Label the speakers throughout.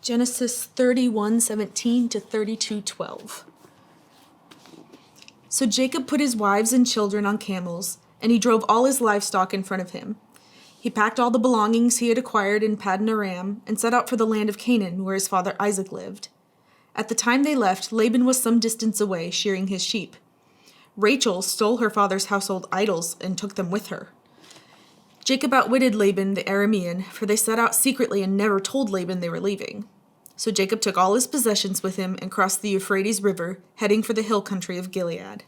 Speaker 1: Genesis 31:17 to 32:12. So Jacob put his wives and children on camels, and he drove all his livestock in front of him. He packed all the belongings he had acquired in Paddan Aram and set out for the land of Canaan, where his father Isaac lived. At the time they left, Laban was some distance away, shearing his sheep. Rachel stole her father's household idols and took them with her. Jacob outwitted Laban the Aramean, for they set out secretly and never told Laban they were leaving. So Jacob took all his possessions with him and crossed the Euphrates River, heading for the hill country of Gilead.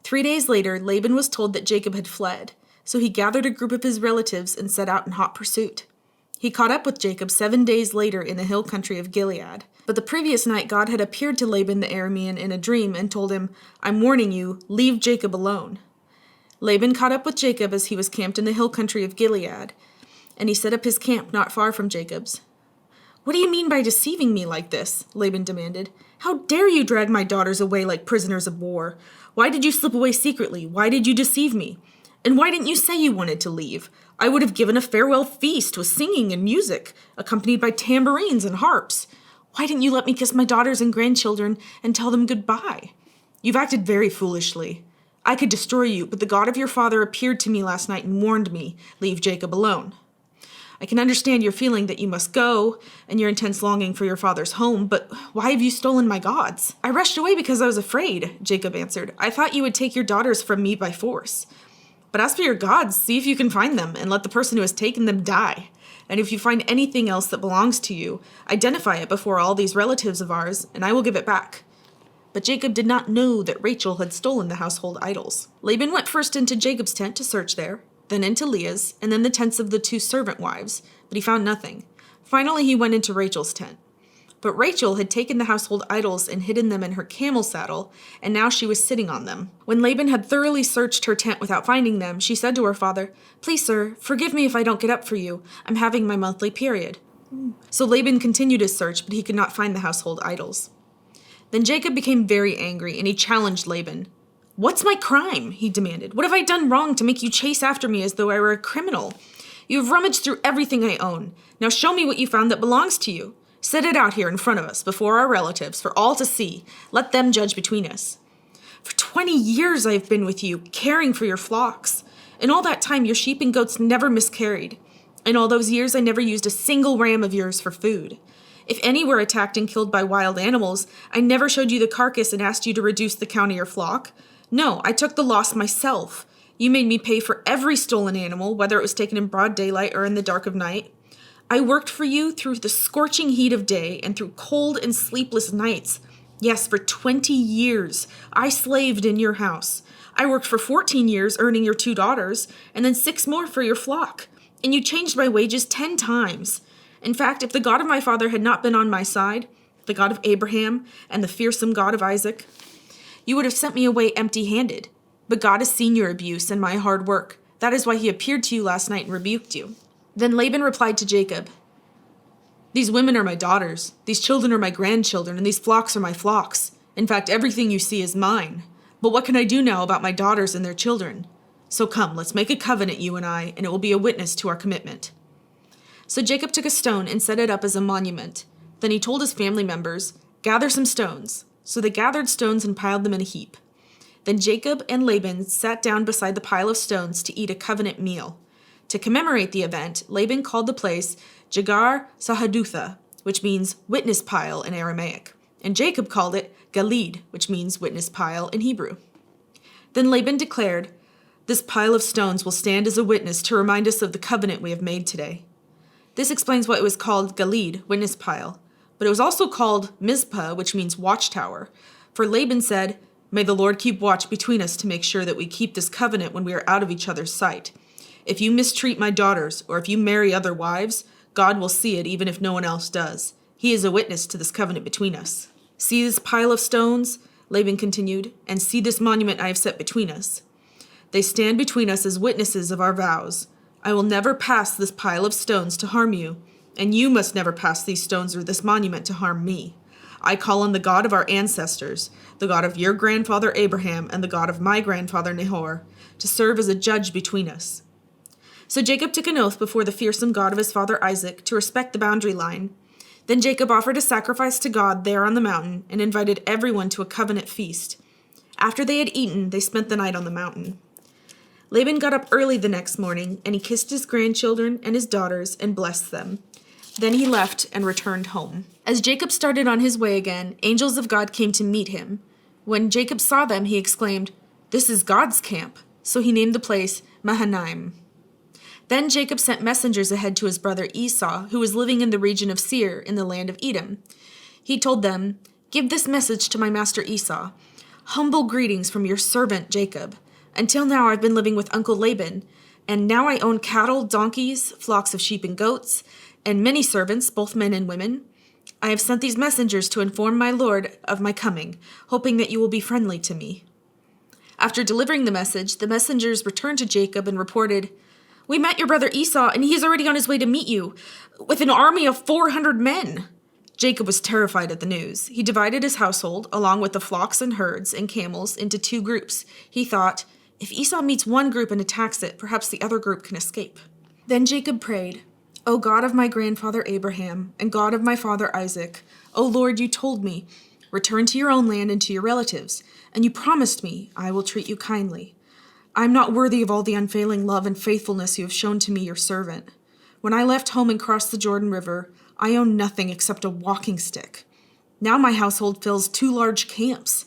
Speaker 1: 3 days later, Laban was told that Jacob had fled, so he gathered a group of his relatives and set out in hot pursuit. He caught up with Jacob 7 days later in the hill country of Gilead. But the previous night God had appeared to Laban the Aramean in a dream and told him, "I'm warning you, leave Jacob alone." Laban caught up with Jacob as he was camped in the hill country of Gilead, and he set up his camp not far from Jacob's. "What do you mean by deceiving me like this?" Laban demanded. "How dare you drag my daughters away like prisoners of war? Why did you slip away secretly? Why did you deceive me? And why didn't you say you wanted to leave? I would have given a farewell feast with singing and music, accompanied by tambourines and harps. Why didn't you let me kiss my daughters and grandchildren and tell them goodbye? You've acted very foolishly. I could destroy you, but the God of your father appeared to me last night and warned me, leave Jacob alone. I can understand your feeling that you must go and your intense longing for your father's home, but why have you stolen my gods?" "I rushed away because I was afraid," Jacob answered. "I thought you would take your daughters from me by force. But as for your gods, see if you can find them and let the person who has taken them die. And if you find anything else that belongs to you, identify it before all these relatives of ours, and I will give it back." But Jacob did not know that Rachel had stolen the household idols. Laban went first into Jacob's tent to search there, then into Leah's, and then the tents of the 2 servant wives, but he found nothing. Finally, he went into Rachel's tent. But Rachel had taken the household idols and hidden them in her camel saddle, and now she was sitting on them. When Laban had thoroughly searched her tent without finding them, she said to her father, "Please, sir, forgive me if I don't get up for you. I'm having my monthly period." So Laban continued his search, but he could not find the household idols. Then Jacob became very angry, and he challenged Laban. "What's my crime?" he demanded. "What have I done wrong to make you chase after me as though I were a criminal? You have rummaged through everything I own. Now show me what you found that belongs to you. Set it out here in front of us, before our relatives, for all to see. Let them judge between us. For 20 years I have been with you, caring for your flocks. In all that time, your sheep and goats never miscarried. In all those years, I never used a single ram of yours for food. If any were attacked and killed by wild animals, I never showed you the carcass and asked you to reduce the count of your flock. No, I took the loss myself. You made me pay for every stolen animal, whether it was taken in broad daylight or in the dark of night. I worked for you through the scorching heat of day and through cold and sleepless nights. Yes, for 20 years, I slaved in your house. I worked for 14 years, earning your 2 daughters, and then 6 more for your flock. And you changed my wages 10 times. In fact, if the God of my father had not been on my side, the God of Abraham and the fearsome God of Isaac, you would have sent me away empty-handed. But God has seen your abuse and my hard work. That is why he appeared to you last night and rebuked you." Then Laban replied to Jacob, "These women are my daughters, these children are my grandchildren, and these flocks are my flocks. In fact, everything you see is mine. But what can I do now about my daughters and their children? So come, let's make a covenant, you and I, and it will be a witness to our commitment." So Jacob took a stone and set it up as a monument. Then he told his family members, "Gather some stones." So they gathered stones and piled them in a heap. Then Jacob and Laban sat down beside the pile of stones to eat a covenant meal. To commemorate the event, Laban called the place Jagar Sahadutha, which means witness pile in Aramaic, and Jacob called it Galid, which means witness pile in Hebrew. Then Laban declared, "This pile of stones will stand as a witness to remind us of the covenant we have made today." This explains why it was called Galid, witness pile, but it was also called Mizpah, which means watchtower, for Laban said, "May the Lord keep watch between us to make sure that we keep this covenant when we are out of each other's sight. If you mistreat my daughters, or if you marry other wives, God will see it even if no one else does. He is a witness to this covenant between us. See this pile of stones," Laban continued, "and see this monument I have set between us. They stand between us as witnesses of our vows. I will never pass this pile of stones to harm you, and you must never pass these stones or this monument to harm me. I call on the God of our ancestors, the God of your grandfather Abraham and the God of my grandfather Nahor, to serve as a judge between us." So Jacob took an oath before the fearsome God of his father Isaac to respect the boundary line. Then Jacob offered a sacrifice to God there on the mountain and invited everyone to a covenant feast. After they had eaten, they spent the night on the mountain. Laban got up early the next morning, and he kissed his grandchildren and his daughters and blessed them. Then he left and returned home. As Jacob started on his way again, angels of God came to meet him. When Jacob saw them, he exclaimed, "This is God's camp." So he named the place Mahanaim. Then Jacob sent messengers ahead to his brother Esau, who was living in the region of Seir in the land of Edom. He told them, "Give this message to my master Esau. Humble greetings from your servant Jacob. Until now I've been living with Uncle Laban, and now I own cattle, donkeys, flocks of sheep and goats, and many servants, both men and women. I have sent these messengers to inform my lord of my coming, hoping that you will be friendly to me." After delivering the message, the messengers returned to Jacob and reported, "We met your brother Esau, and he is already on his way to meet you, with an army of 400 men." Jacob was terrified at the news. He divided his household, along with the flocks and herds and camels, into 2 groups. He thought, if Esau meets one group and attacks it, perhaps the other group can escape. Then Jacob prayed, "O God of my grandfather Abraham, and God of my father Isaac, O Lord, you told me, 'Return to your own land and to your relatives,' and you promised me, 'I will treat you kindly.' I am not worthy of all the unfailing love and faithfulness you have shown to me, your servant. When I left home and crossed the Jordan River, I owned nothing except a walking stick. Now my household fills 2 large camps.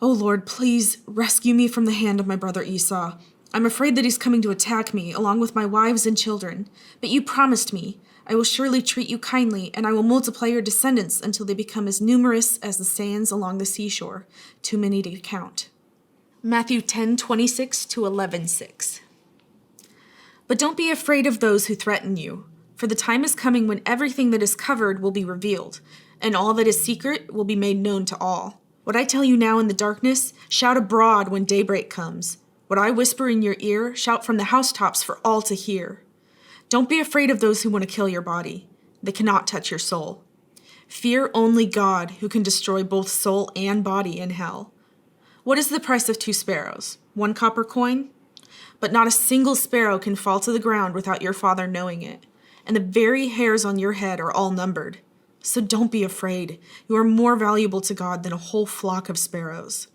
Speaker 1: O Lord, please rescue me from the hand of my brother Esau. I'm afraid that he's coming to attack me, along with my wives and children. But you promised me, I will surely treat you kindly, and I will multiply your descendants until they become as numerous as the sands along the seashore, too many to count." Matthew 10:26 to 11:6. But don't be afraid of those who threaten you, for the time is coming when everything that is covered will be revealed, and all that is secret will be made known to all. What I tell you now in the darkness, shout abroad when daybreak comes. What I whisper in your ear, shout from the housetops for all to hear. Don't be afraid of those who want to kill your body. They cannot touch your soul. Fear only God, who can destroy both soul and body in hell. What is the price of 2 sparrows? 1 copper coin? But not a single sparrow can fall to the ground without your Father knowing it, and the very hairs on your head are all numbered. So don't be afraid. You are more valuable to God than a whole flock of sparrows.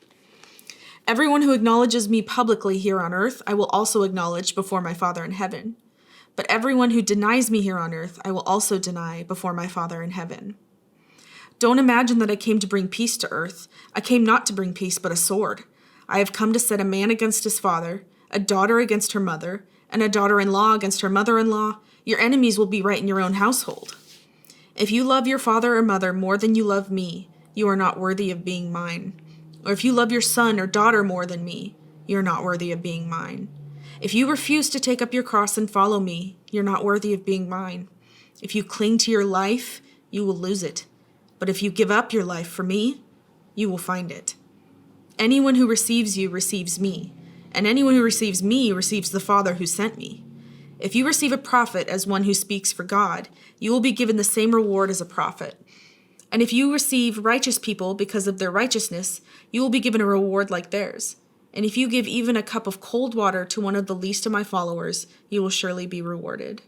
Speaker 1: Everyone who acknowledges me publicly here on earth, I will also acknowledge before my Father in heaven. But everyone who denies me here on earth, I will also deny before my Father in heaven. Don't imagine that I came to bring peace to earth. I came not to bring peace, but a sword. I have come to set a man against his father, a daughter against her mother, and a daughter-in-law against her mother-in-law. Your enemies will be right in your own household. If you love your father or mother more than you love me, you are not worthy of being mine. Or if you love your son or daughter more than me, you are not worthy of being mine. If you refuse to take up your cross and follow me, you're not worthy of being mine. If you cling to your life, you will lose it. But if you give up your life for me, you will find it. Anyone who receives you receives me, and anyone who receives me receives the Father who sent me. If you receive a prophet as one who speaks for God, you will be given the same reward as a prophet. And if you receive righteous people because of their righteousness, you will be given a reward like theirs. And if you give even a cup of cold water to one of the least of my followers, you will surely be rewarded."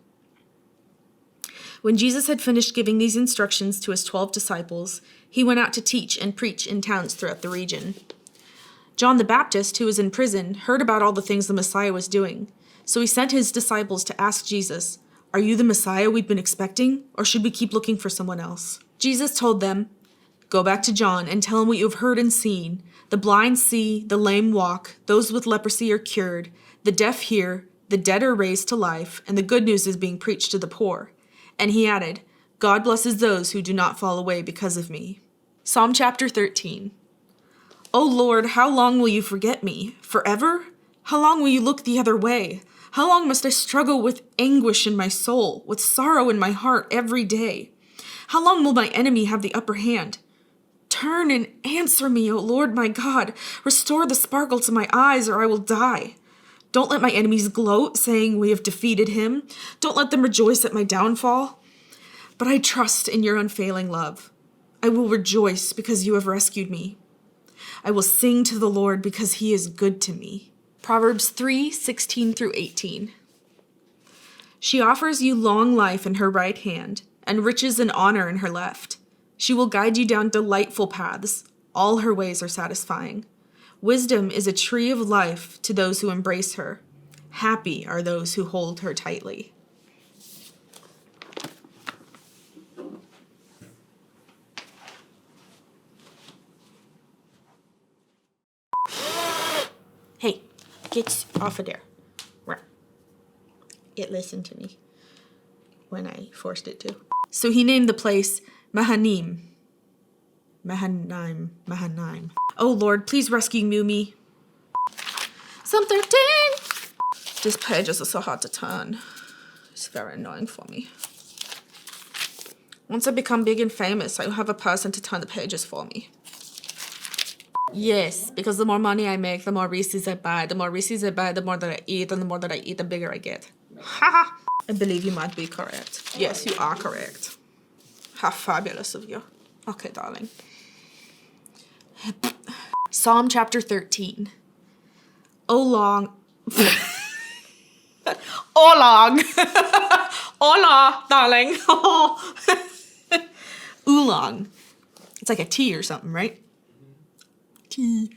Speaker 1: When Jesus had finished giving these instructions to his 12 disciples, he went out to teach and preach in towns throughout the region. John the Baptist, who was in prison, heard about all the things the Messiah was doing. So he sent his disciples to ask Jesus, "Are you the Messiah we've been expecting, or should we keep looking for someone else?" Jesus told them, "Go back to John and tell him what you have heard and seen. The blind see, the lame walk, those with leprosy are cured, the deaf hear, the dead are raised to life, and the good news is being preached to the poor." And he added, "God blesses those who do not fall away because of me." Psalm chapter 13. O Lord, how long will you forget me? Forever? How long will you look the other way? How long must I struggle with anguish in my soul, with sorrow in my heart every day? How long will my enemy have the upper hand? Turn and answer me, O Lord my God. Restore the sparkle to my eyes, or I will die. Don't let my enemies gloat, saying, "We have defeated him." Don't let them rejoice at my downfall. But I trust in your unfailing love. I will rejoice because you have rescued me. I will sing to the Lord because he is good to me. Proverbs 3:16 through 18. She offers you long life in her right hand, and riches and honor in her left. She will guide you down delightful paths. All her ways are satisfying. Wisdom is a tree of life to those who embrace her. Happy are those who hold her tightly. Hey, get off of there. It listened to me when I forced it to. So he named the place Mahanaim. Mahanaim. Oh Lord, please rescue Mumi. Psalm 13. These pages are so hard to turn. It's very annoying for me. Once I become big and famous, I'll have a person to turn the pages for me. Yes, because the more money I make, the more Reese's I buy. The more Reese's I buy, the more that I eat. And the more that I eat, the bigger I get. Haha! I believe you might be correct. Yes, you are correct. How fabulous of you. Okay, darling. Psalm chapter 13. Oh long. Oh long. Hola, darling. Oolong. It's like a tea or something, right? Tea.